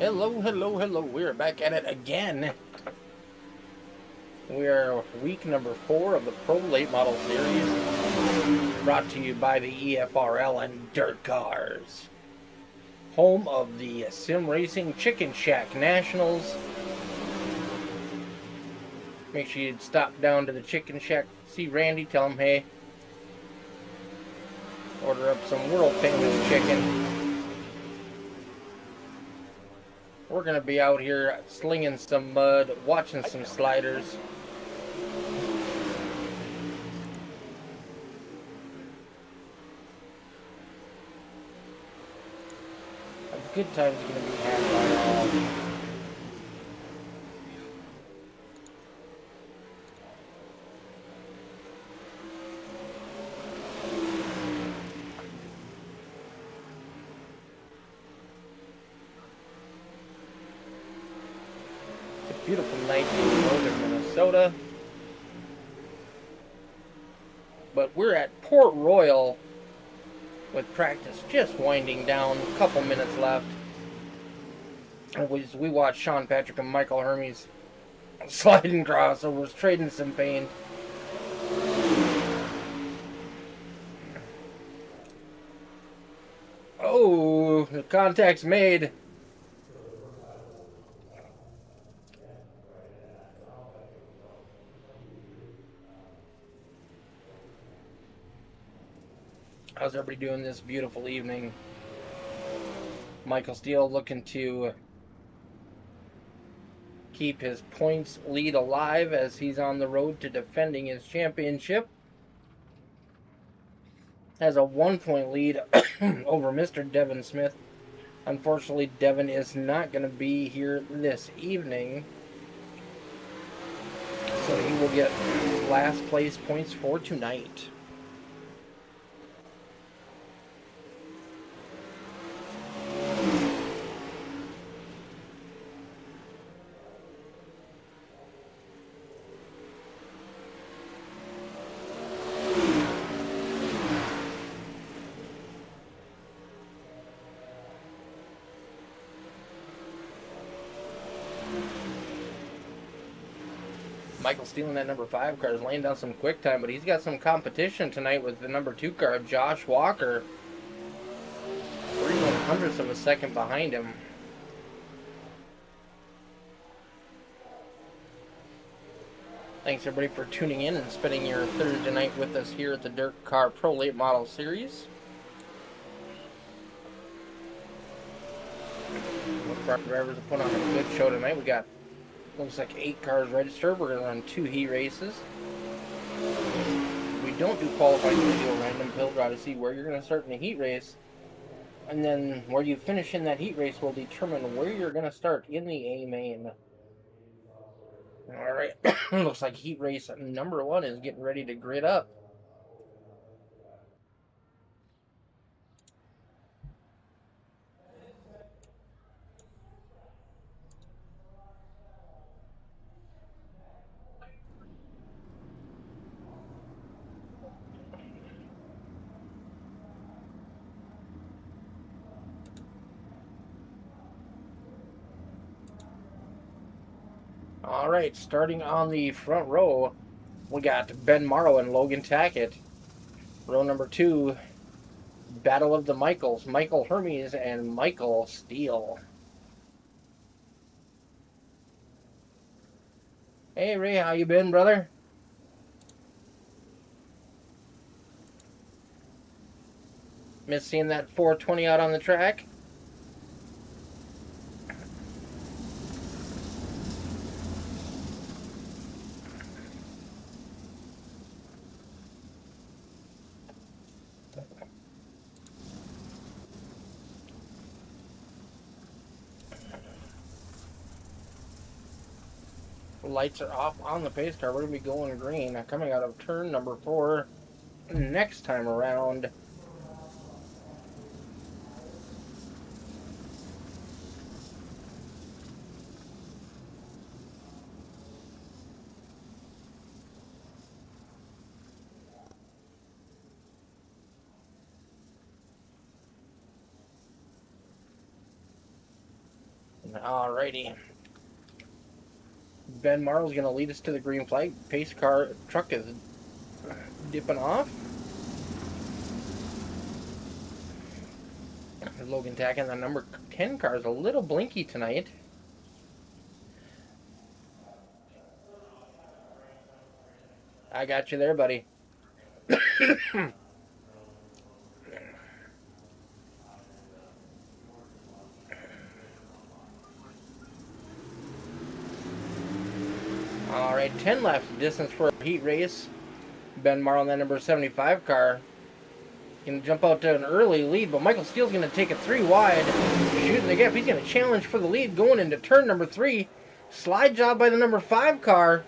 Hello, hello, hello. We're back at it again. We are week number 4 of the Pro Late Model Series, brought to you by the EFRL and Dirtkars, home of the Sim Racing Chicken Shack Nationals. Make sure you stop down to the Chicken Shack, see Randy, tell him hey. Order up some world famous chicken. We're going to be out here slinging some mud, watching some sliders. A good time's going to be had by all. Beautiful night in northern Minnesota. But we're at Port Royal with practice just winding down. A couple minutes left. We watched Sean Patrick and Michael Hermes sliding crossovers, trading some pain. Oh, the contact's made. How's everybody doing this beautiful evening? Michael Steele looking to keep his points lead alive as he's on the road to defending his championship. Has a 1-point lead over Mr. Devin Smith. Unfortunately, Devin is not going to be here this evening, so he will get last place points for tonight. Michael stealing that number 5 car is laying down some quick time, but he's got some competition tonight with the number 2 car, Josh Walker. 3/100ths of a second behind him. Thanks everybody for tuning in and spending your Thursday night with us here at the Dirtkars Pro Late Model Series. Look for our drivers to put on a good show tonight. We got, looks like 8 cars registered. We're going to run 2 heat races. We don't do qualifying, we do a random pill draw to see where you're going to start in the heat race. And then where you finish in that heat race will determine where you're going to start in the A main. Alright, looks like heat race number 1 is getting ready to grid up. Alright, starting on the front row, we got Ben Morrow and Logan Tackett. Row number 2, Battle of the Michaels, Michael Hermes and Michael Steele. Hey Ray, how you been, brother? Miss seeing that 420 out on the track? Lights are off on the pace car. We're going to be going green. Coming out of turn number 4 next time around. Alrighty. Ben Marl's going to lead us to the green flag. Pace car truck is dipping off. Logan tacking the number 10 car is a little blinky tonight. I got you there, buddy. Alright, 10 laps distance for a heat race. Ben Marl in that number 75 car. Going to jump out to an early lead, but Michael Steele's going to take it 3 wide. Shooting the gap. He's going to challenge for the lead going into turn number 3. Slide job by the number 5 car.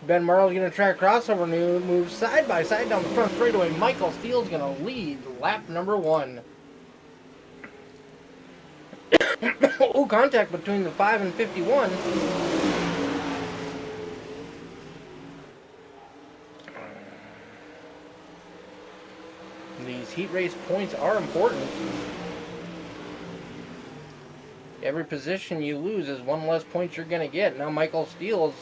Ben Marl's going to try a crossover and move side by side down the front straightaway. Michael Steele's going to lead lap number 1. Oh, contact between the 5 and 51. These heat race points are important. Every position you lose is one less point you're going to get. Now Michael Steele's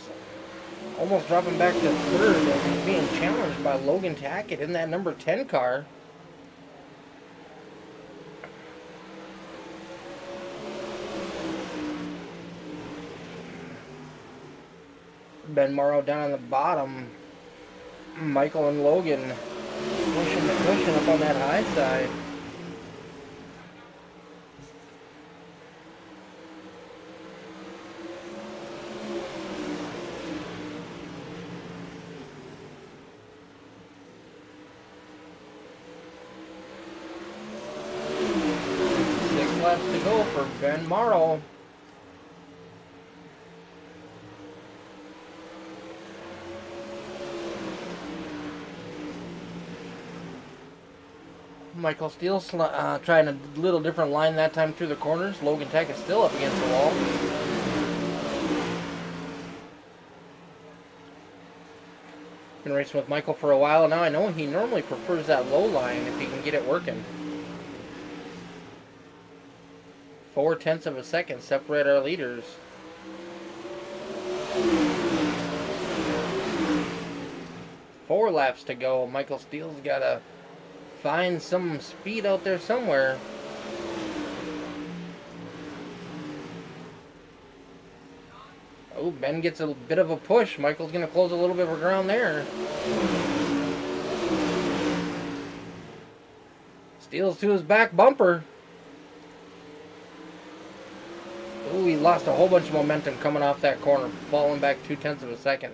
almost dropping back to 3rd and he's being challenged by Logan Tackett in that number 10 car. Ben Morrow down on the bottom. Michael and Logan pushing the cushion up on that high side. Laps to go for Ben Morrow. Michael Steele trying a little different line that time through the corners. Logan Tackett still up against the wall. Been racing with Michael for a while now. I know he normally prefers that low line if he can get it working. 0.4 of a second separate our leaders. Four laps to go. Michael Steele's got to find some speed out there somewhere. Oh, Ben gets a bit of a push. Michael's going to close a little bit of ground there. Steele's to his back bumper. Ooh, he lost a whole bunch of momentum coming off that corner, falling back 0.2 of a second.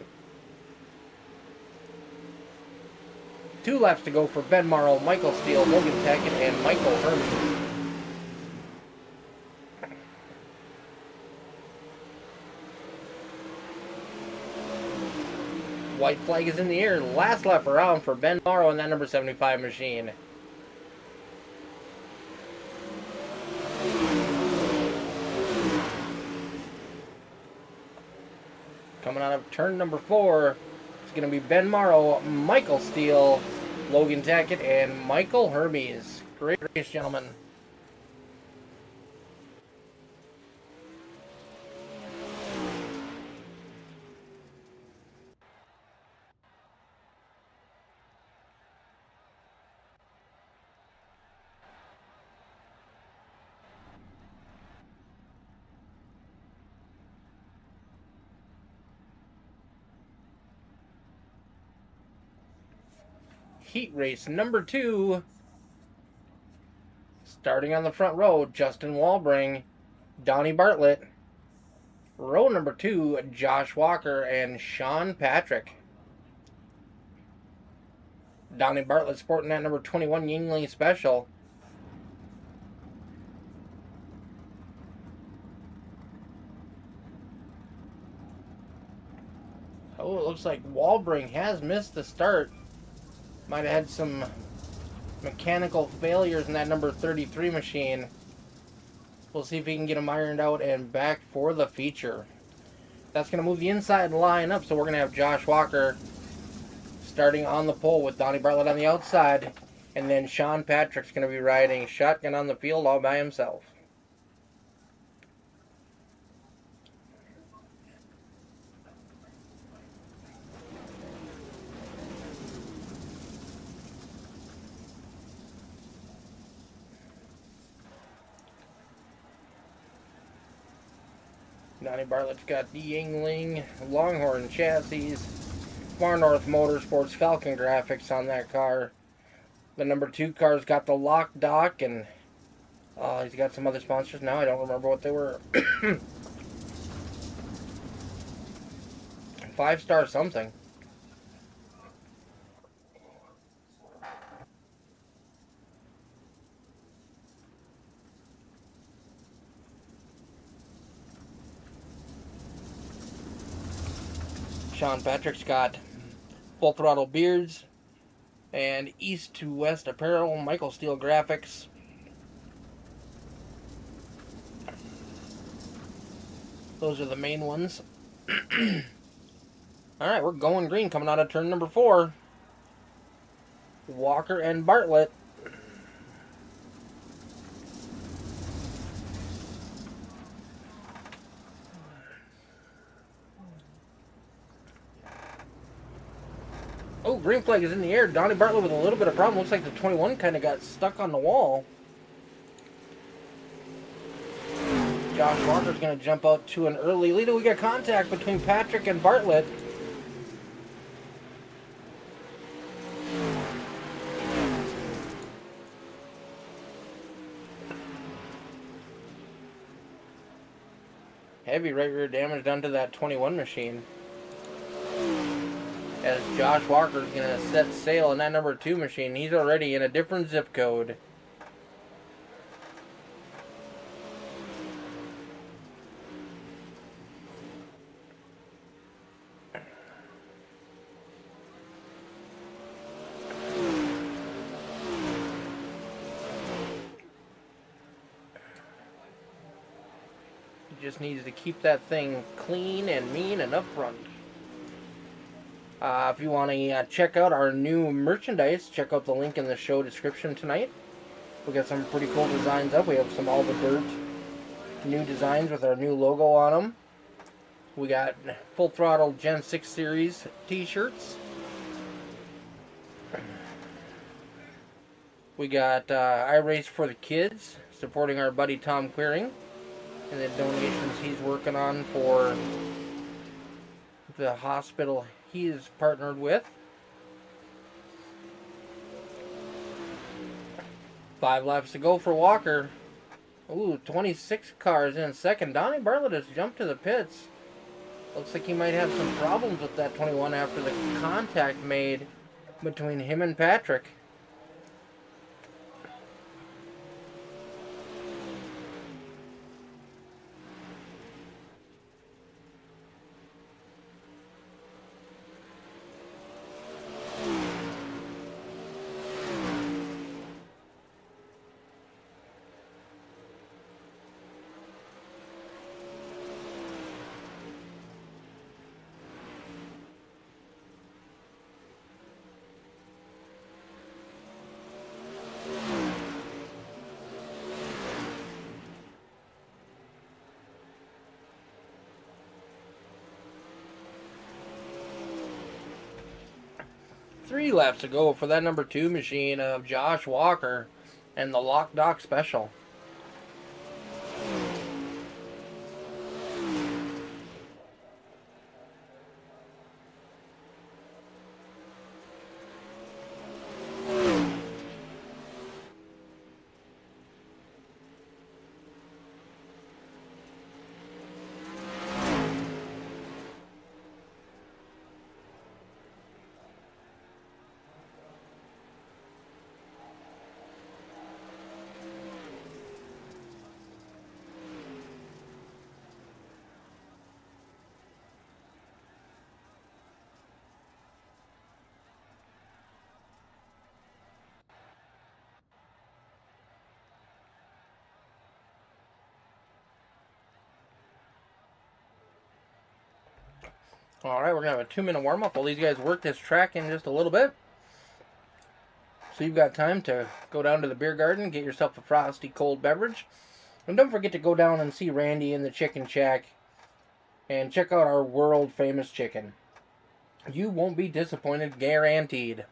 2 laps to go for Ben Morrow, Michael Steele, Logan Tackett, and Michael Herman. White flag is in the air. Last lap around for Ben Morrow in that number 75 machine. Coming out of turn number 4, it's going to be Ben Morrow, Michael Steele, Logan Tackett, and Michael Hermes. Great race, gentlemen. Heat race number 2. Starting on the front row, Justin Walbring, Donnie Bartlett. Row number 2, Josh Walker and Sean Patrick. Donnie Bartlett sporting that number 21 Yingling Special. Oh, it looks like Walbring has missed the start. Might have had some mechanical failures in that number 33 machine. We'll see if he can get them ironed out and back for the feature. That's going to move the inside line up, so we're going to have Josh Walker starting on the pole with Donnie Bartlett on the outside, and then Sean Patrick's going to be riding shotgun on the field all by himself. Donnie Bartlett's got the Yingling Longhorn chassis. Far North Motorsports Falcon graphics on that car. The number 2 car's got the lock dock, and he's got some other sponsors now. I don't remember what they were. 5-star something. Sean Patrick's got Full Throttle Beards and East to West Apparel, Michael Steele Graphics. Those are the main ones. Alright, we're going green coming out of turn number 4. Walker and Bartlett. Oh, green flag is in the air. Donnie Bartlett with a little bit of problem. Looks like the 21 kind of got stuck on the wall. Josh Walker's going to jump out to an early lead. We got contact between Patrick and Bartlett. Heavy right rear damage done to that 21 machine. As Josh Walker's going to set sail in that number 2 machine. He's already in a different zip code. Just needs to keep that thing clean and mean and up front. If you want to check out our new merchandise, check out the link in the show description tonight. We got some pretty cool designs up. We have some All the Dirt new designs with our new logo on them. We got Full Throttle Gen 6 Series t-shirts. We got I Race for the Kids, supporting our buddy Tom Queering and the donations he's working on for the hospital he is partnered with. 5 laps to go for Walker. Ooh, 26 cars in second. Donnie Bartlett has jumped to the pits. Looks like he might have some problems with that 21 after the contact made between him and Patrick. Three laps to go for that number 2 machine of Josh Walker and the Lock Dock Special. Alright, we're going to have a 2-minute warm-up while these guys work this track in just a little bit. So you've got time to go down to the beer garden, get yourself a frosty cold beverage. And don't forget to go down and see Randy in the Chicken Shack and check out our world-famous chicken. You won't be disappointed, guaranteed.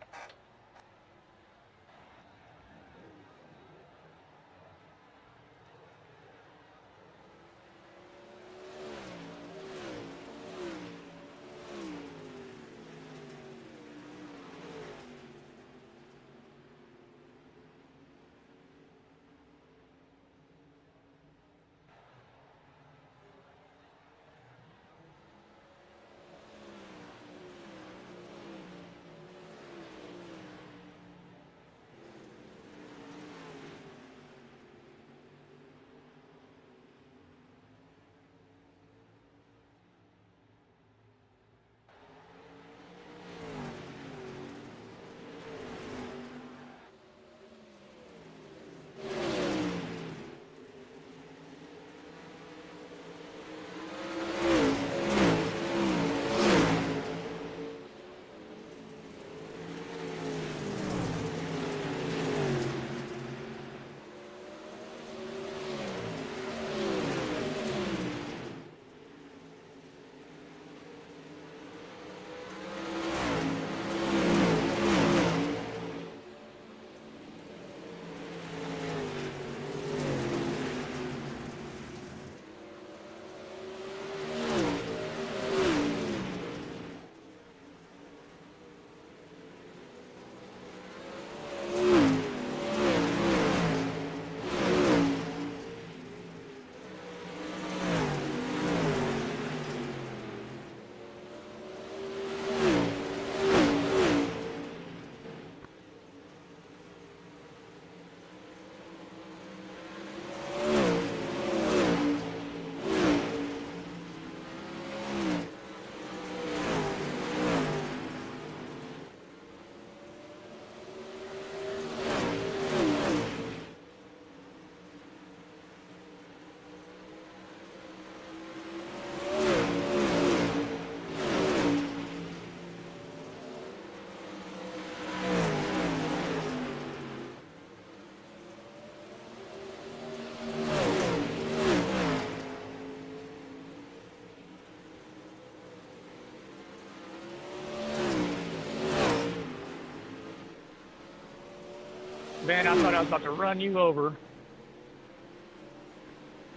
Man, I thought I was about to run you over.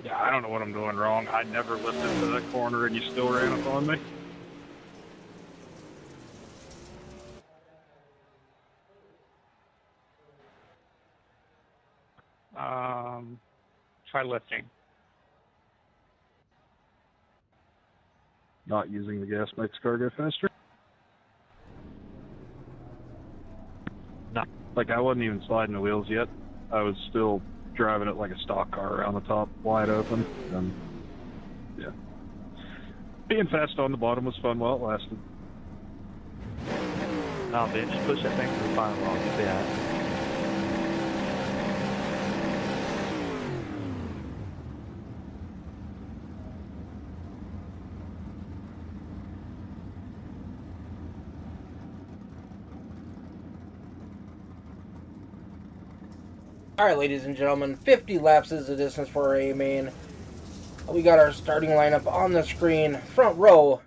Yeah, I don't know what I'm doing wrong. I never lifted into that corner and you still ran up on me. Try lifting. Not using the gas makes car go faster? No. Like, I wasn't even sliding the wheels yet. I was still driving it like a stock car around the top, wide open. And, yeah. Being fast on the bottom was fun while it lasted. No, man, just push that thing to the final wall. Get that. Alright, ladies and gentlemen, 50 laps is the distance for our A-main. We got our starting lineup on the screen. Front row,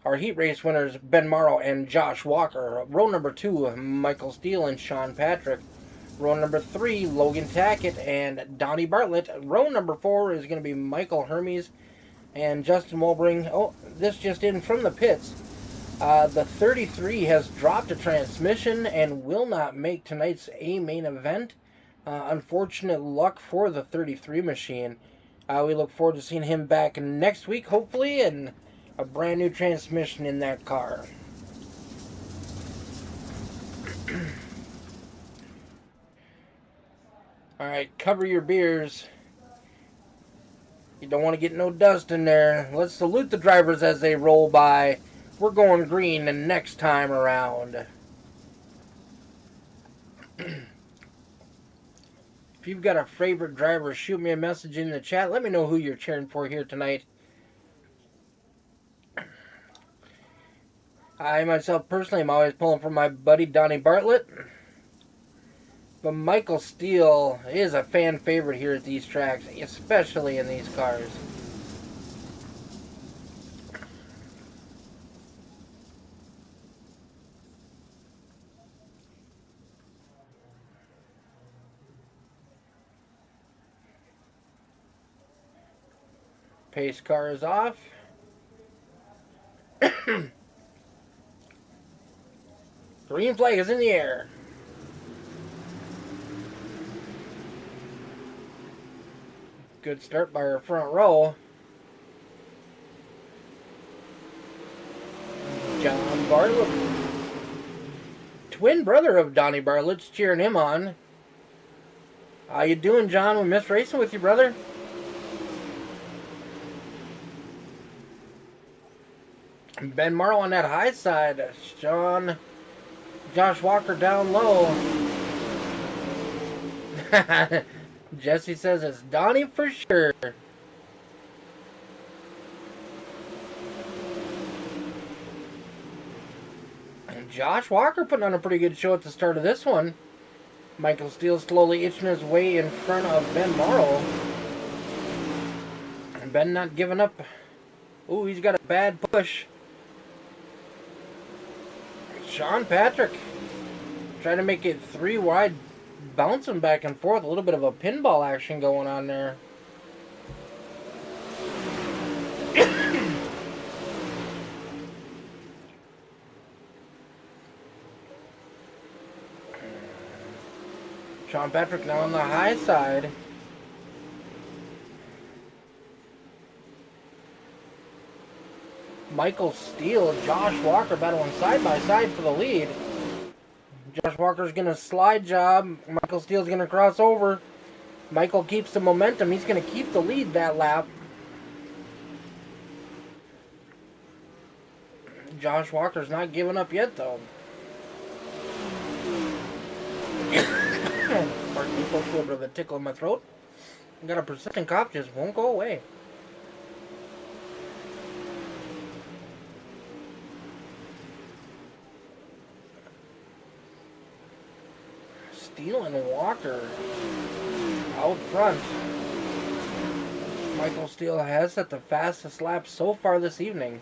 our heat race winners, Ben Morrow and Josh Walker. Row number 2, Michael Steele and Sean Patrick. Row number 3, Logan Tackett and Donnie Bartlett. Row number 4 is going to be Michael Hermes and Justin Wolbring. Oh, this just in from the pits. The 33 has dropped a transmission and will not make tonight's A-main event. Unfortunate luck for the 33 machine. We look forward to seeing him back next week, hopefully, and a brand new transmission in that car. Alright, cover your beers. You don't want to get no dust in there. Let's salute the drivers as they roll by. We're going green the next time around. If you've got a favorite driver, shoot me a message in the chat. Let me know who you're cheering for here tonight. I myself personally am always pulling for my buddy Donnie Bartlett. But Michael Steele is a fan favorite here at these tracks, especially in these cars. Pace car is off. Green flag is in the air. Good start by our front row. John Bartlett. Twin brother of Donnie Bartlett's cheering him on. How you doing, John? We missed racing with you, brother. Ben Morrow on that high side. Josh Walker down low. Jesse says it's Donnie for sure. And Josh Walker putting on a pretty good show at the start of this one. Michael Steele slowly itching his way in front of Ben Morrow. And Ben not giving up. Ooh, he's got a bad push. Sean Patrick trying to make it 3 wide, bouncing back and forth. A little bit of a pinball action going on there. Sean Patrick now on the high side. Michael Steele, Josh Walker battling side by side for the lead. Josh Walker's going to slide job. Michael Steele's going to cross over. Michael keeps the momentum. He's going to keep the lead that lap. Josh Walker's not giving up yet, though. Pardon me, folks, a little bit of a tickle in my throat. I got a persistent cough, just won't go away. Steele and Walker out front. Michael Steele has set the fastest lap so far this evening.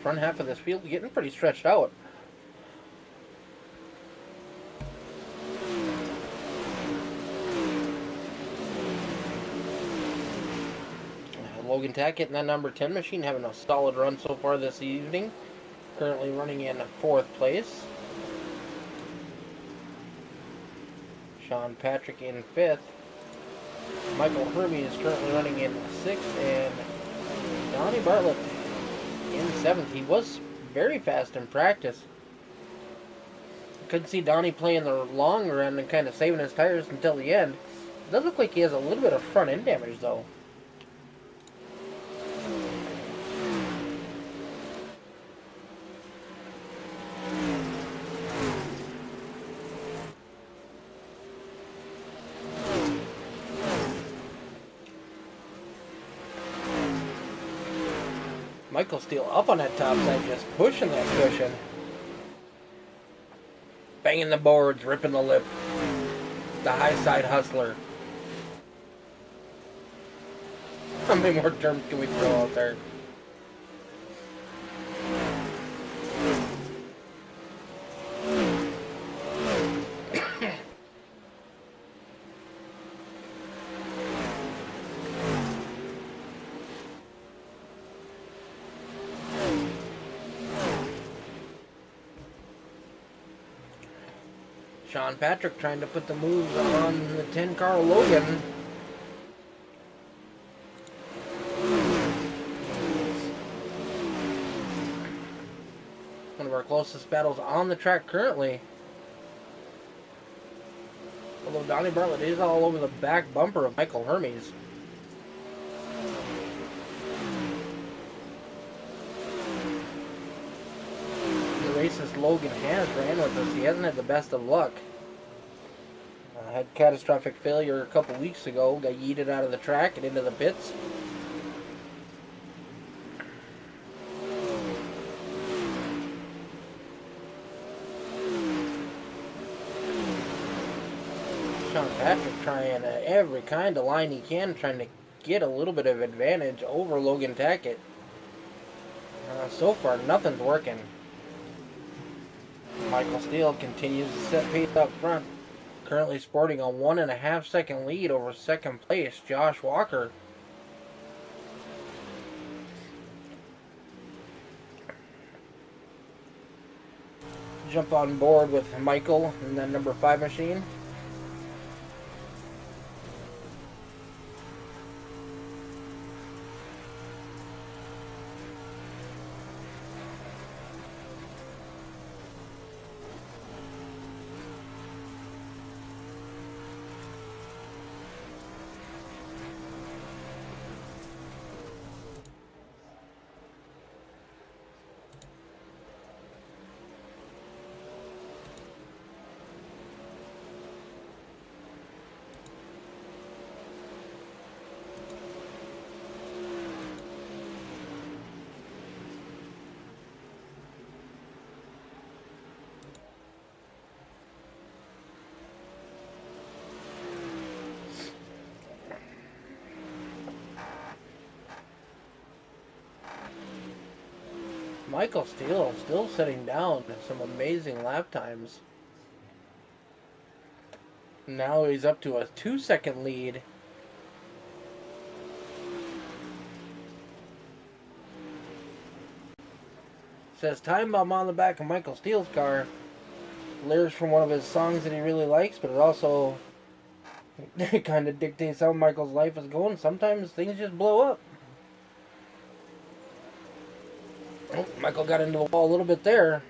front half of this field getting pretty stretched out. Logan Tack getting that number 10 machine, having a solid run so far this evening. Currently running in 4th place. Sean Patrick in 5th. Michael Hermes is currently running in 6th, and Donnie Bartlett in 7th. He was very fast in practice. Couldn't see Donnie playing the long run and kind of saving his tires until the end. It does look like he has a little bit of front end damage though. Michael Steele up on that top side, just pushing that cushion. Banging the boards, ripping the lip. The high side hustler. How many more terms can we throw out there? Sean Patrick trying to put the moves on the 10-car Logan. One of our closest battles on the track currently. Although Donnie Bartlett is all over the back bumper of Michael Hermes. Races Logan has ran with us. He hasn't had the best of luck. Had catastrophic failure a couple weeks ago. Got yeeted out of the track and into the pits. Sean Patrick trying every kind of line he can, trying to get a little bit of advantage over Logan Tackett. So far, nothing's working. Michael Steele continues to set pace up front, currently sporting a 1.5 second lead over second place Josh Walker. Jump on board with Michael in that number 5 machine. Michael Steele still sitting down some amazing lap times. Now he's up to a 2-second lead. Says time bomb on the back of Michael Steele's car. Lyrics from one of his songs that he really likes, but it also kind of dictates how Michael's life is going. Sometimes things just blow up. Oh, Michael got into the wall a little bit there.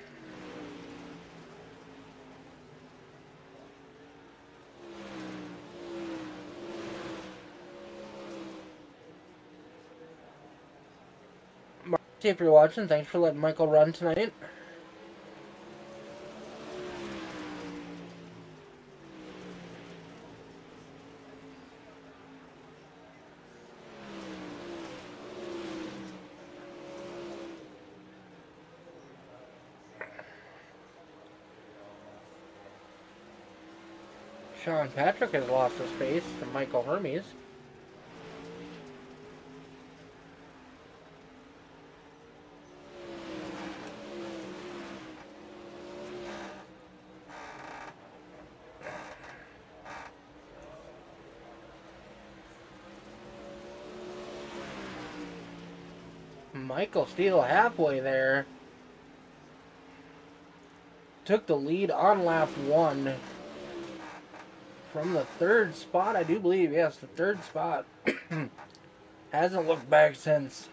Marty, if you're watching, thanks for letting Michael run tonight. Sean Patrick has lost his space to Michael Hermes. Michael Steele halfway there. Took the lead on lap 1 from the 3rd spot, I do believe. Yes, the 3rd spot. Hasn't looked back since.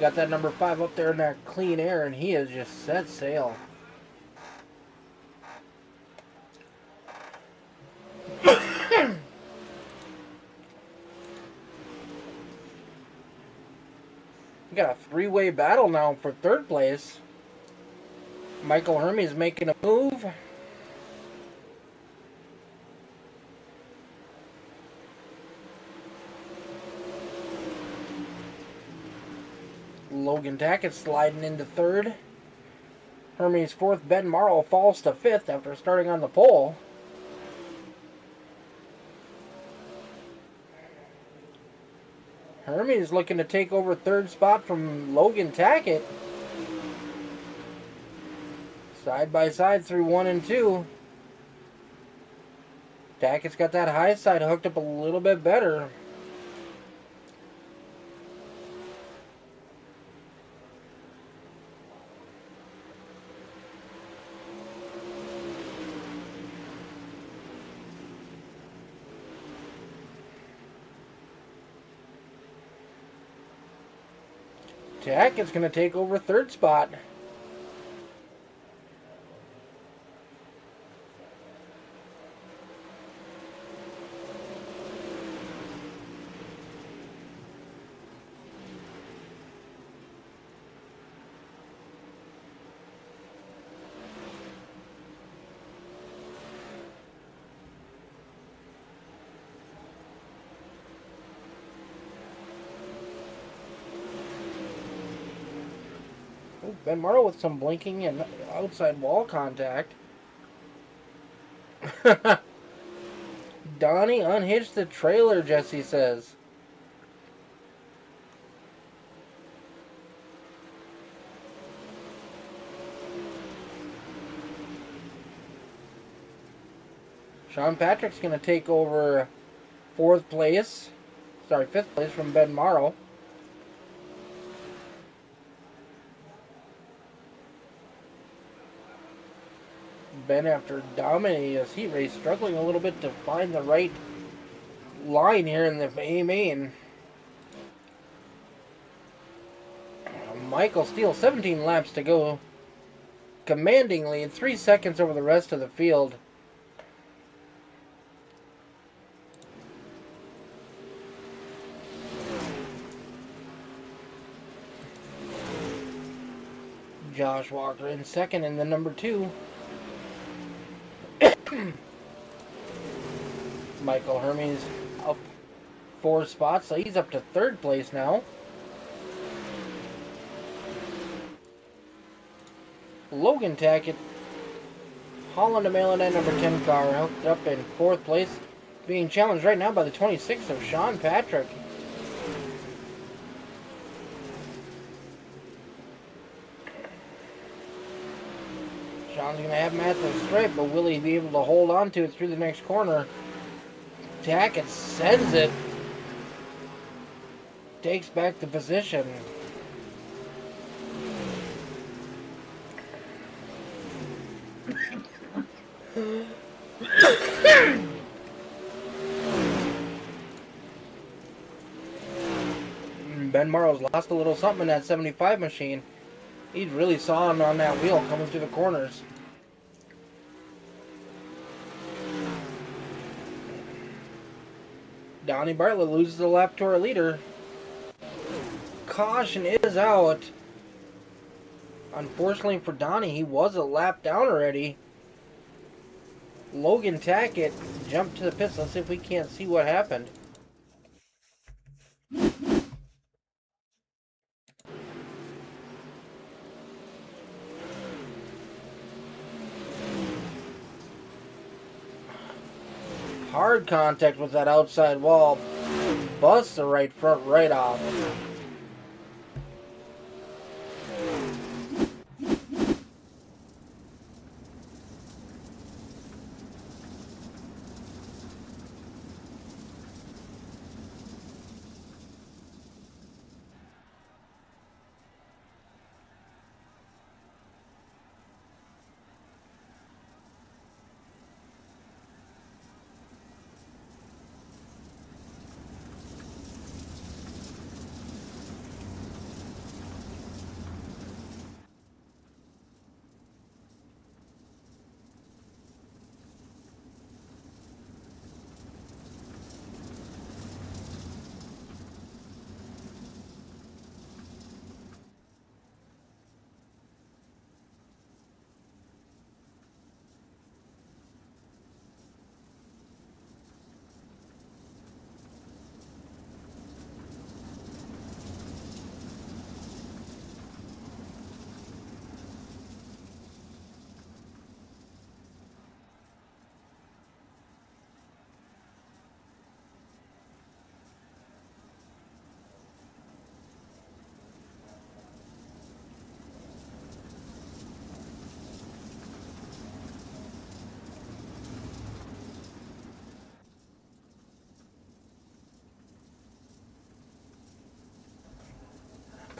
Got that number 5 up there in that clean air, and he has just set sail. We got a three-way battle now for 3rd place. Michael Hermes making a move. Logan Tackett sliding into 3rd. Hermes 4th. Ben Morrow falls to 5th after starting on the pole. Hermes looking to take over 3rd spot from Logan Tackett. Side by side through 1 and 2. Tackett's got that high side hooked up a little bit better. Tackett's going to take over 3rd spot. Ben Morrow with some blinking and outside wall contact. Donnie unhitched the trailer, Jesse says. Sean Patrick's going to take over 5th place from Ben Morrow. Ben, after dominating his heat race, struggling a little bit to find the right line here in the A main. Michael Steele, 17 laps to go. Commanding lead, 3 seconds over the rest of the field. Josh Walker in 2nd in the number 2. Michael Hermes up 4 spots, so he's up to 3rd place now. Logan Tackett hauling the mail in that number 10 car, hooked up in 4th place, being challenged right now by the 26 of Sean Patrick. Sean's going to have him at the stripe, but will he be able to hold on to it through the next corner? Tackett sends it. Takes back the position. Ben Morrow's lost a little something in that 75 machine. He's really sawing on that wheel coming through the corners. Donnie Bartlett loses the lap to our leader. Caution is out. Unfortunately for Donnie, he was a lap down already. Logan Tackett jumped to the pits. Let's see if we can't see what happened. Hard contact with that outside wall. Busts the right front right off.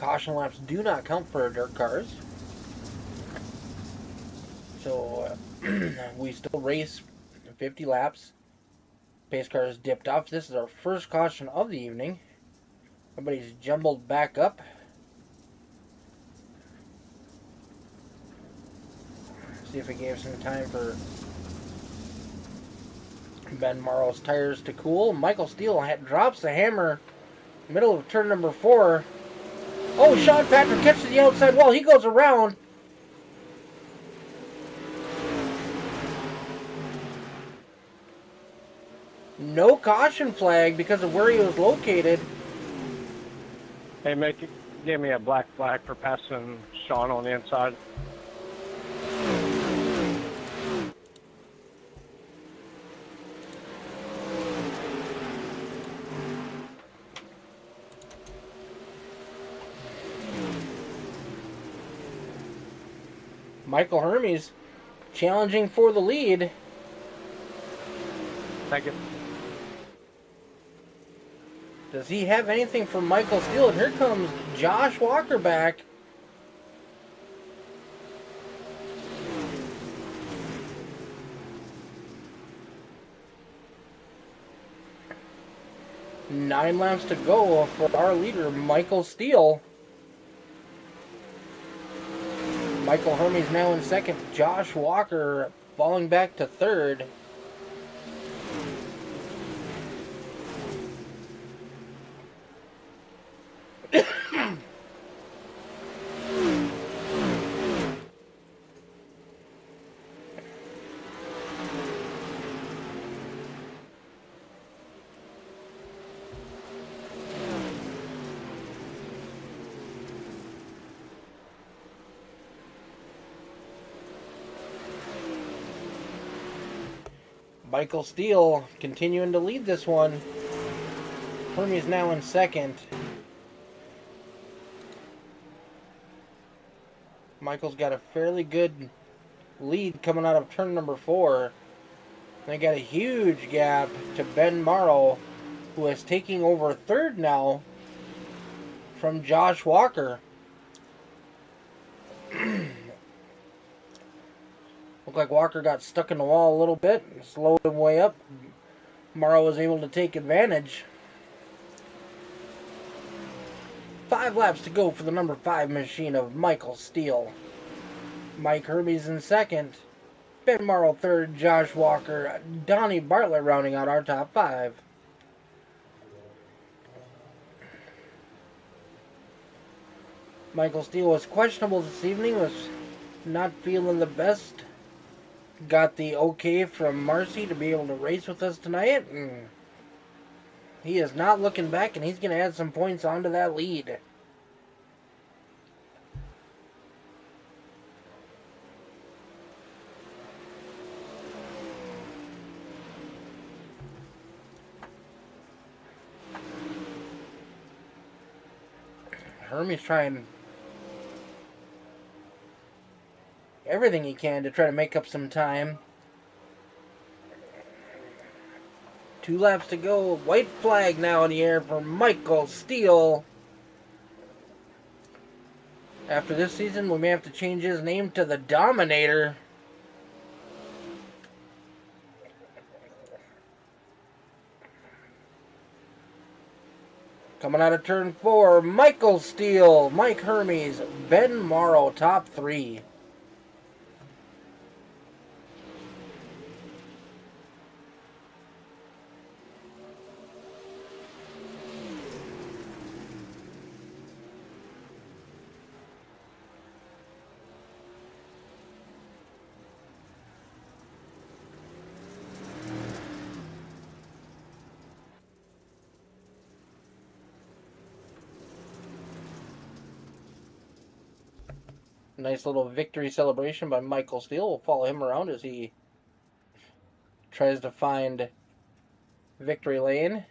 caution laps do not count for dirt cars. So we still race 50 laps. Pace cars dipped off. This is our first caution of the evening. Everybody's jumbled back up. See if it gave some time for Ben Morrow's tires to cool. Michael Steele drops the hammer middle of turn number 4. Oh, Sean Patrick catches the outside wall. He goes around. No caution flag because of where he was located. Hey, Mick, give me a black flag for passing Sean on the inside. Michael Hermes challenging for the lead. Thank you. Does he have anything for Michael Steele? And here comes Josh Walker back. Nine laps to go for our leader, Michael Steele. Michael Hermes now in second. Josh Walker falling back to third. Michael Steele continuing to lead this one. Hermes now in second. Michael's got a fairly good lead coming out of turn number 4. They got a huge gap to Ben Morrow, who is taking over third now from Josh Walker. Looked like Walker got stuck in the wall a little bit and slowed him way up. Morrow was able to take advantage. 5 laps to go for the number 5 machine of Michael Steele. Mike Hermes in second. Ben Morrow third. Josh Walker. Donnie Bartlett rounding out our top 5. Michael Steele was questionable this evening. Was not feeling the best. Got the okay from Marcy to be able to race with us tonight. And he is not looking back, and he's going to add some points onto that lead. Hermes trying everything he can to try to make up some time. 2 laps to go. White flag now in the air for Michael Steele. After this season, we may have to change his name to the Dominator. Coming out of turn 4, Michael Steele, Mike Hermes, Ben Morrow, top 3. Nice little victory celebration by Michael Steele. We'll follow him around as he tries to find victory lane.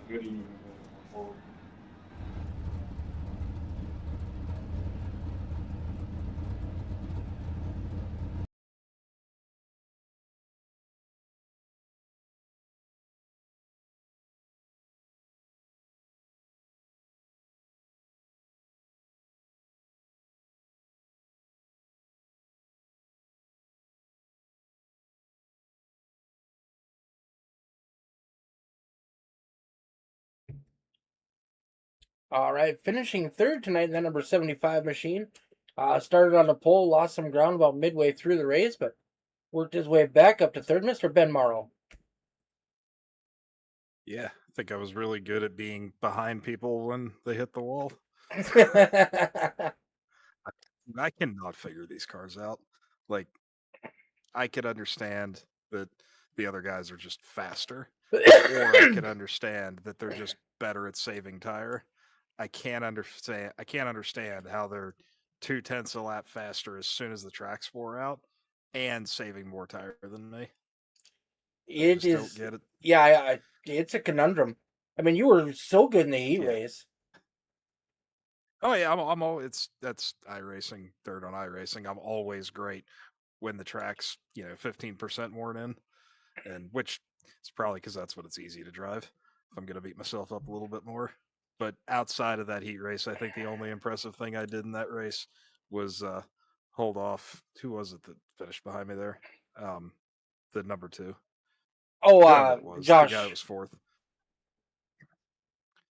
Good evening. All right, finishing third tonight, that number 75 machine. Started on the pole, lost some ground about midway through the race, but worked his way back up to third. Mr. Ben Morrow. Yeah, I think I was really good at being behind people when they hit the wall. I cannot figure these cars out. Like, I could understand that the other guys are just faster, or I could understand that they're just better at saving tire. I can't understand how they're 0.2 a lap faster as soon as the tracks wore out and saving more tire than me. I just don't get it. Yeah, it's a conundrum. I mean, you were so good in the heat race. Oh yeah, I'm all that's iRacing, third on iRacing. I'm always great when the track's 15% worn in, and which is probably because that's what it's easy to drive. If I'm gonna beat myself up a little bit more, but outside of that heat race, I think the only impressive thing I did in that race was hold off. Who was it that finished behind me there? The number 2. Oh, Whoever it was, Josh. the guy that was fourth.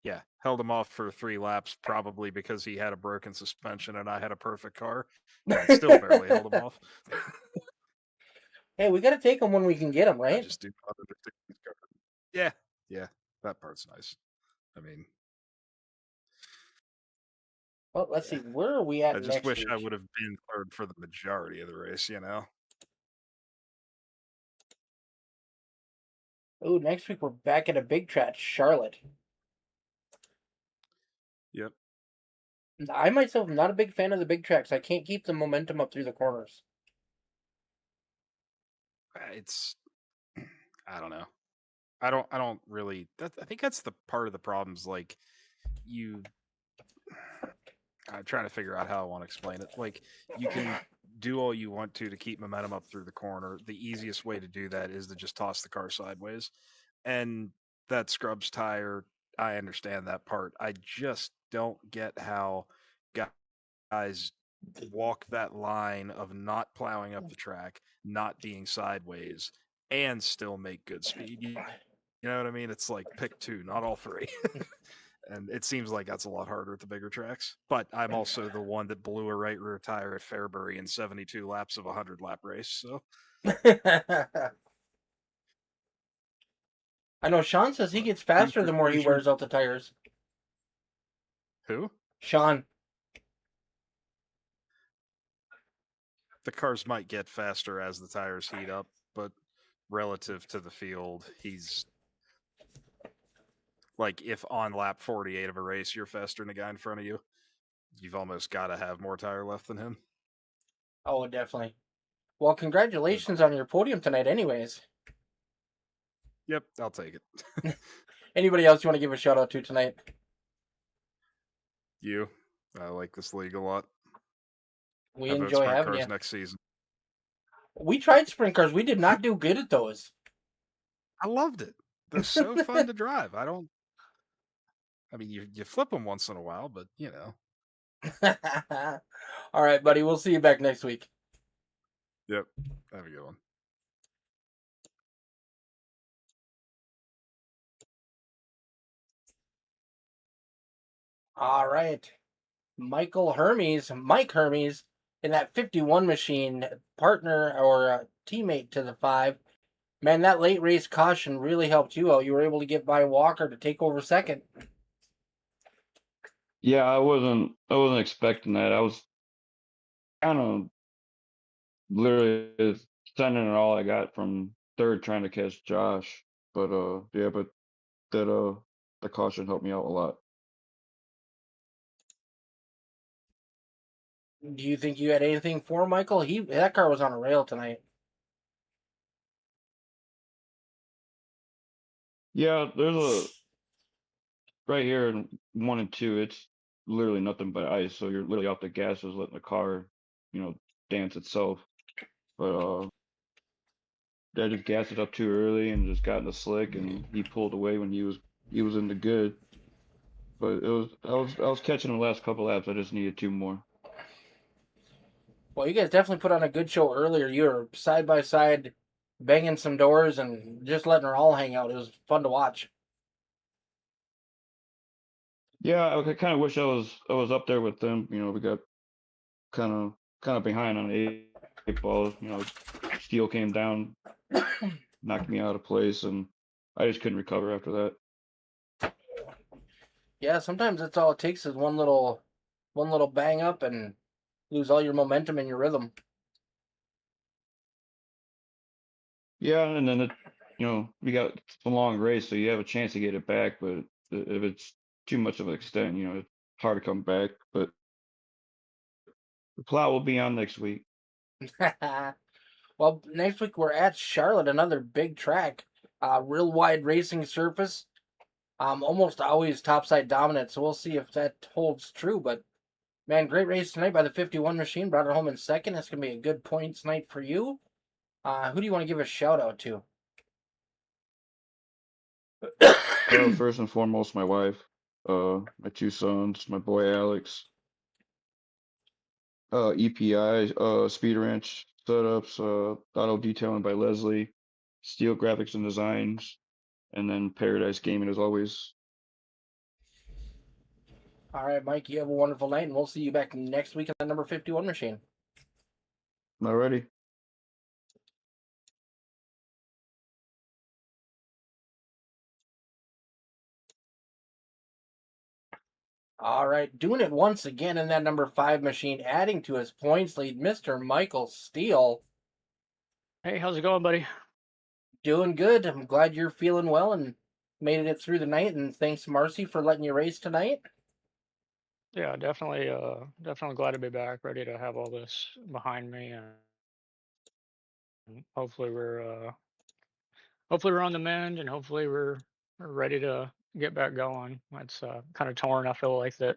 Yeah, held him off for 3 laps, probably because he had a broken suspension and I had a perfect car, and still barely held him off. Hey, we got to take him when we can get him, I right? just do not understand these cars. Yeah, that part's nice. I mean, Well, let's see. Where are we at I just next wish week? I would have been third for the majority of the race, Oh, next week we're back at a big track, Charlotte. Yep. I myself am not a big fan of the big tracks. I can't keep the momentum up through the corners. It's I don't know. I don't really I think that's the part of the problems like I'm trying to figure out how I want to explain it. Like, you can do all you want to keep momentum up through the corner. The easiest way to do that is to just toss the car sideways. And that scrubs tire, I understand that part. I just don't get how guys walk that line of not plowing up the track, not being sideways, and still make good speed. You know what I mean? It's like pick 2, not all 3. And it seems like that's a lot harder at the bigger tracks. But I'm also the one that blew a right rear tire at Fairbury in 72 laps of a 100-lap race. So I know Sean says he gets faster the more he wears out the tires. Who? Sean. The cars might get faster as the tires heat up, but relative to the field, he's like, if on lap 48 of a race you're faster than the guy in front of you, you've almost got to have more tire left than him. Oh, definitely. Well, congratulations on your podium tonight anyways. Yep, I'll take it. Anybody else you want to give a shout out to tonight? You. I like this league a lot. We I vote enjoy sprint having cars you. next season. We tried sprint cars. We did not do good at those. I loved it. They're so fun to drive. I mean, you flip them once in a while, but All right, buddy. We'll see you back next week. Yep. Have a good one. All right. Mike Hermes, in that 51 machine, partner or teammate to the 5. Man, that late race caution really helped you out. You were able to get by Walker to take over second. Yeah, I wasn't expecting that. I was kind of literally sending it all I got from third trying to catch Josh. But but that the caution helped me out a lot. Do you think you had anything for Michael? That car was on a rail tonight. Yeah, right here in 1 and 2, it's literally nothing but ice. So you're literally off the gas, just letting the car, dance itself. But I just gassed it up too early and just got in the slick, and he pulled away when he was in the good. But I was catching him the last couple laps. I just needed 2 more. Well, you guys definitely put on a good show earlier. You were side by side, banging some doors and just letting her all hang out. It was fun to watch. Yeah, I kind of wish I was up there with them. We got kind of behind on the eight ball. Steel came down, knocked me out of place, and I just couldn't recover after that. Yeah, sometimes that's all it takes is one little bang up and lose all your momentum and your rhythm. Yeah, and then we got a long race, so you have a chance to get it back. But if it's too much of an extent, it's hard to come back. But the plow will be on next week. Well, next week we're at Charlotte, another big track. Real wide racing surface. Almost always topside dominant, so we'll see if that holds true. But man, great race tonight by the 51 machine. Brought it home in second. It's gonna be a good points night for you. Who do you want to give a shout out to? First and foremost, my wife, my 2 sons, my boy Alex, EPI, Speed Ranch setups, auto detailing by Leslie, Steel Graphics and Designs, and then Paradise Gaming as always. All right, Mike, you have a wonderful night, and we'll see you back next week on the number 51 machine. Alrighty. All right, doing it once again in that number 5 machine, adding to his points lead, Mr. Michael Steele. Hey, how's it going, buddy? Doing good. I'm glad you're feeling well and made it through the night. And thanks, Marcy, for letting you race tonight. Yeah, definitely. Definitely glad to be back, ready to have all this behind me, and hopefully we're on the mend, and hopefully we're ready to get back going. It's kind of torn. I feel like that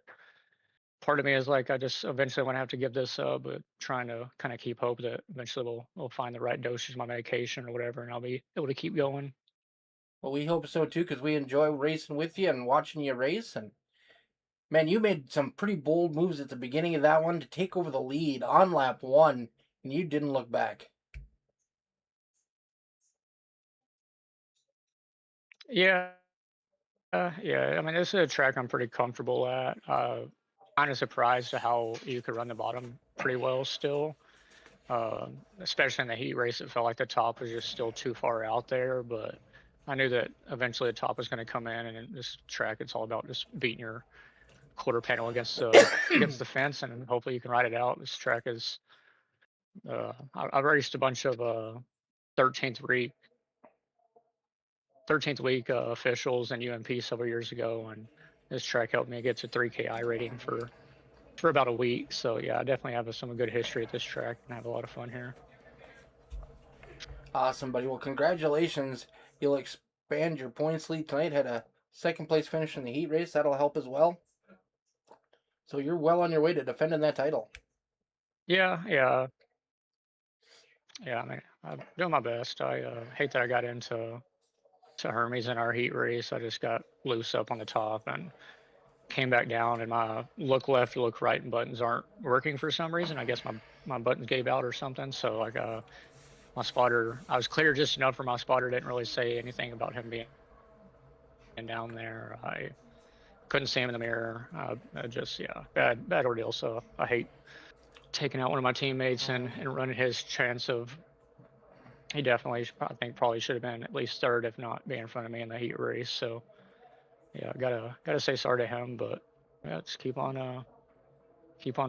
part of me is like I just eventually want to have to give this up, but trying to kind of keep hope that eventually we'll find the right dosage of my medication or whatever, and I'll be able to keep going. Well, we hope so too, because we enjoy racing with you and watching you race. And man, you made some pretty bold moves at the beginning of that one to take over the lead on lap 1, and you didn't look back. Yeah, yeah. I mean, this is a track I'm pretty comfortable at. Kind of surprised at how you could run the bottom pretty well still. Especially in the heat race, it felt like the top was just still too far out there. But I knew that eventually the top was going to come in, and in this track, it's all about just beating your quarter panel against against the fence, and hopefully you can ride it out. This track is. I've raced a bunch of 13th week 13th week officials and UMP several years ago, and this track helped me get to 3KI rating for about a week. So yeah, I definitely have some good history at this track and have a lot of fun here. Awesome, buddy. Well, congratulations. You'll expand your points lead tonight. Had a second place finish in the heat race. That'll help as well. So you're well on your way to defending that title. Yeah. I mean, I'm doing my best. I hate that I got into Hermes in our heat race. I just got loose up on the top and came back down, and my look left, look right, and buttons aren't working for some reason. I guess my buttons gave out or something. So like my spotter, I was clear just enough for my spotter. Didn't really say anything about him being down there. I couldn't see him in the mirror. Just bad ordeal. So I hate taking out one of my teammates and running his chance of. He definitely, I think, probably should have been at least third, if not be in front of me in the heat race. So yeah, gotta say sorry to him, but yeah, just keep on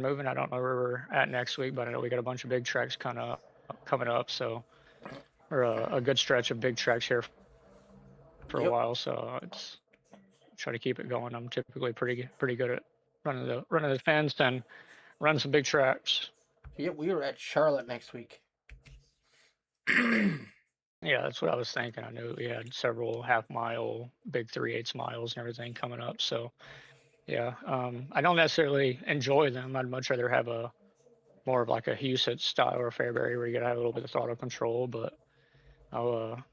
moving. I don't know where we're at next week, but I know we got a bunch of big tracks kind of coming up. So we're a good stretch of big tracks here for a while. So it's try to keep it going. I'm typically pretty good at running the fence and running some big tracks. Yep, we are at Charlotte next week. Yeah, that's what I was thinking. I knew we had several half-mile, big 3/8 miles and everything coming up. So yeah, I don't necessarily enjoy them. I'd much rather have a more of like a Houston style or Fairbury where you gotta have a little bit of throttle control. But I'll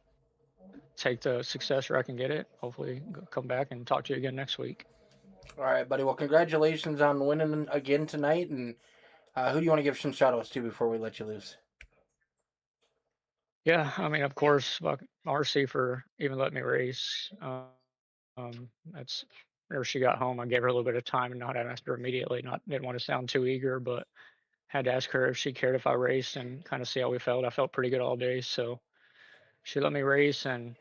take the success where I can get it. Hopefully, come back and talk to you again next week. All right, buddy. Well, congratulations on winning again tonight. And who do you want to give some shout outs to before we let you loose? Yeah, I mean, of course, Marcy for even letting me race. That's whenever she got home, I gave her a little bit of time and not asked her immediately. Didn't want to sound too eager, but had to ask her if she cared if I raced and kind of see how we felt. I felt pretty good all day, so she let me race, and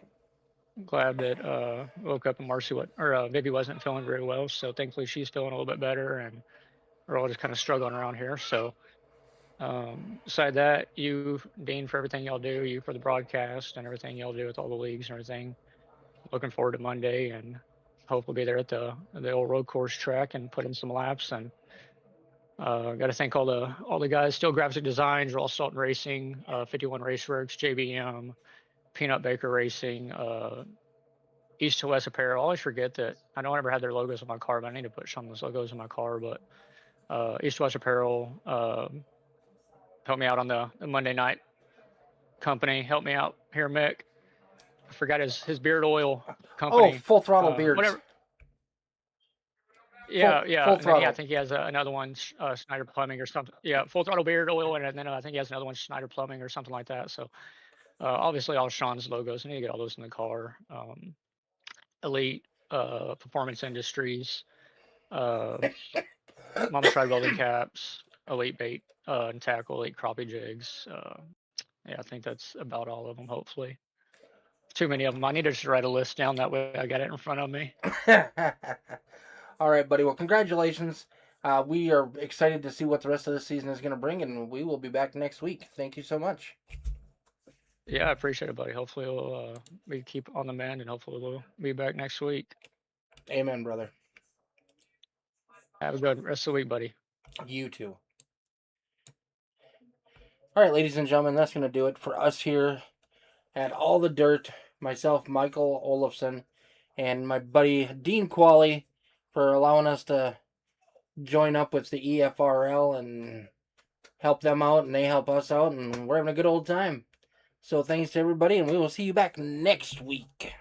I'm glad that woke up and Vivi wasn't feeling very well. So thankfully she's feeling a little bit better, and we're all just kind of struggling around here. So beside that, you, Dean, for everything y'all do, you for the broadcast and everything y'all do with all the leagues and everything. Looking forward to Monday and hope we'll be there at the old road course track and put in some laps. And got to thank all the guys. Still Graphic Designs, Raw Salt Racing, 51 Raceworks, JBM, Peanut Baker Racing, East to West Apparel. I always forget that I don't ever have their logos on my car, but I need to put some of those logos in my car. But East to West Apparel helped me out on the Monday night company. Helped me out here, Mick. I forgot his beard oil company. Oh, Full Throttle Beards. Whatever. Yeah, yeah. Full And then, Throttle. I think he has another one, Snyder Plumbing or something. Yeah, Full Throttle Beard Oil, and then I think he has another one, Snyder Plumbing or something like that. So obviously all Sean's logos. I need to get all those in the car. Elite Performance Industries, Mama Tried Welding Caps, Elite Bait and Tackle, Elite Crappie Jigs. Yeah, I think that's about all of them, hopefully. Too many of them. I need to just write a list down. That way I got it in front of me. All right, buddy. Well, congratulations. We are excited to see what the rest of the season is going to bring, and we will be back next week. Thank you so much. Yeah, I appreciate it, buddy. Hopefully we keep on the mend, and hopefully we'll be back next week. Amen, brother. Have a good rest of the week, buddy. You too. All right, ladies and gentlemen, that's going to do it for us here at All the Dirt. Myself, Michael Olafson, and my buddy Dean Qualley for allowing us to join up with the EFRL and help them out, and they help us out, and we're having a good old time. So thanks to everybody, and we will see you back next week.